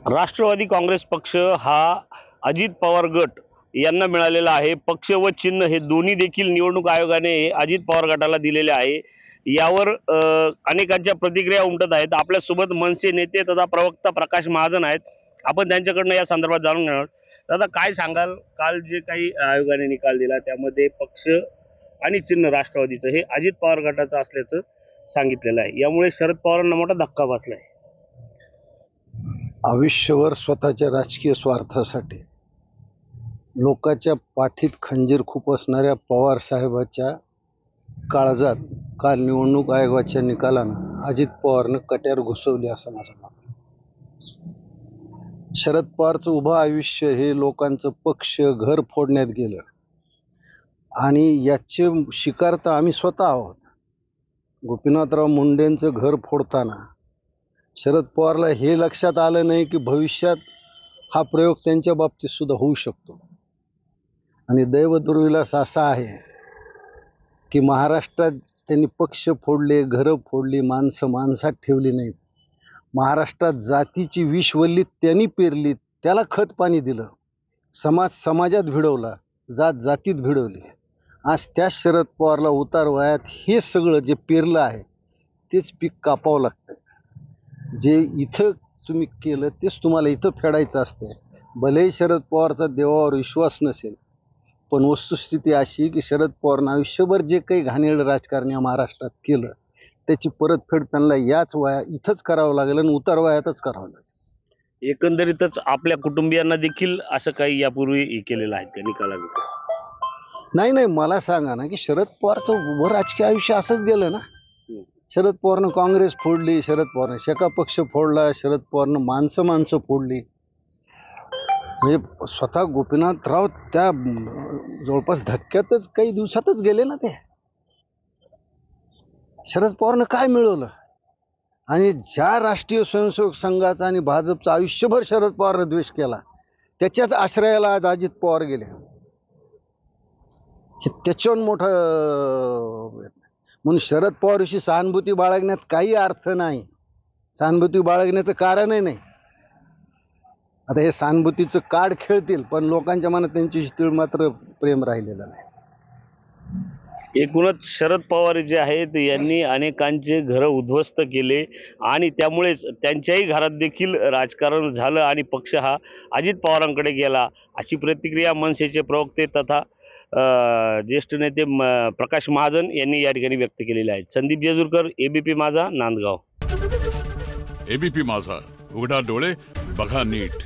राष्ट्रवादी काँग्रेस पक्ष हा अजित पवार गट यांना मिळालेला आहे। पक्ष व चिन्ह हे दोन्ही देखील निवडणूक आयोगाने अजित पवार गटाला दिलेले आहे। यावर अनेकांच्या प्रतिक्रिया उमटत आहेत। आपल्या सोबत मनसे नेते तथा प्रवक्ता प्रकाश महाजन आहेत। आपण त्यांच्याकडून या संदर्भात जाणून घेणार। दादा, काय सांगाल, काल जे काही आयोगाने निकाल दिला त्यामध्ये पक्ष आणि चिन्ह राष्ट्रवादीचं हे अजित पवार गटाचं असल्याचं सांगितलेलं आहे। यामुळे शरद पवारांना मोठा धक्का बसलाय। आयुष्यभर स्वतःच्या राजकीय स्वार्थासाठी लोकांच्या पाठीत खंजीर खुपसणाऱ्या पवार साहेबाच्या काळजात काल निवडणूक आयोगाच्या निकालानं अजित पवारनं कट्यार घुसवली असं माझं मत। शरद पवारचं उभं आयुष्य हे लोकांचं पक्ष घर फोडण्यात गेलं आणि याचे शिकार तर आम्ही स्वतः आहोत। गोपीनाथराव मुंडेंचं घर फोडताना शरद पवारला हे लक्षात आलं नाही की भविष्यात हा प्रयोग त्यांच्या बाबतीत सुद्धा होऊ शकतो। आणि दैव दुर्विलास असा आहे की महाराष्ट्रात त्यांनी पक्ष फोडले, घरं फोडली, माणसं माणसात ठेवली नाहीत। महाराष्ट्रात जातीची विषवल्ली त्यांनी पेरली, त्याला खत पाणी दिलं, समाज समाजात भिडवला, जात जातीत भिडवली। आज त्या शरद पवारला उतार वयात हे सगळं जे पेरलं आहे तेच पीक कापावं लागतं। जे इथं तुम्ही केलं तेच तुम्हाला इथं फेडायचं असते। भलेही शरद पवारचा देवावर विश्वास नसेल, पण वस्तुस्थिती अशी की शरद पवारनं आयुष्यभर जे काही घाणेरडं राजकारण या महाराष्ट्रात केलं त्याची परतफेड त्यांना याच वया इथंच करावं लागेल आणि उतार वयातच करावं लागेल। एकंदरीतच आपल्या कुटुंबियांना देखील असं काही यापूर्वी केलेलं आहे त्या निकालात? नाही, मला सांगा ना की शरद पवारचं राजकीय आयुष्य असंच गेलं ना। शरद पवारनं काँग्रेस फोडली, शरद पवारनं शेका पक्ष फोडला, शरद पवारनं माणसं फोडली। म्हणजे स्वतः गोपीनाथराव त्या जवळपास धक्क्यातच काही दिवसातच गेले ना ते। शरद पवारनं काय मिळवलं? आणि ज्या राष्ट्रीय स्वयंसेवक संघाचा आणि भाजपचा आयुष्यभर शरद पवारनं द्वेष केला त्याच्याच आश्रयाला आज अजित पवार गेले। हे त्याच्यावर मोठं म्हणून शरद पवारविषयी सहानुभूती बाळगण्यात काही अर्थ नाही, सहानुभूती बाळगण्याचं कारणही नाही। आता हे सहानुभूतीचं कार्ड खेळतील पण लोकांच्या मनात त्यांच्याशी तीळ मात्र प्रेम राहिलेलं नाही। एकूणच शरद पवार जे आहेत यांनी अनेकांचे घर उद्ध्वस्त केले आणि त्यामुळेच त्यांच्याही घरात देखील राजकारण झालं आणि पक्ष हा अजित पवारांकडे गेला, अशी प्रतिक्रिया मनसेचे प्रवक्ते तथा ज्येष्ठ नेते प्रकाश महाजन यांनी या ठिकाणी व्यक्त केलेले आहेत। संदीप जेजुरकर, एबीपी माझा, नांदगाव। एबीपी माझा, उघडा डोळे बघा नीट।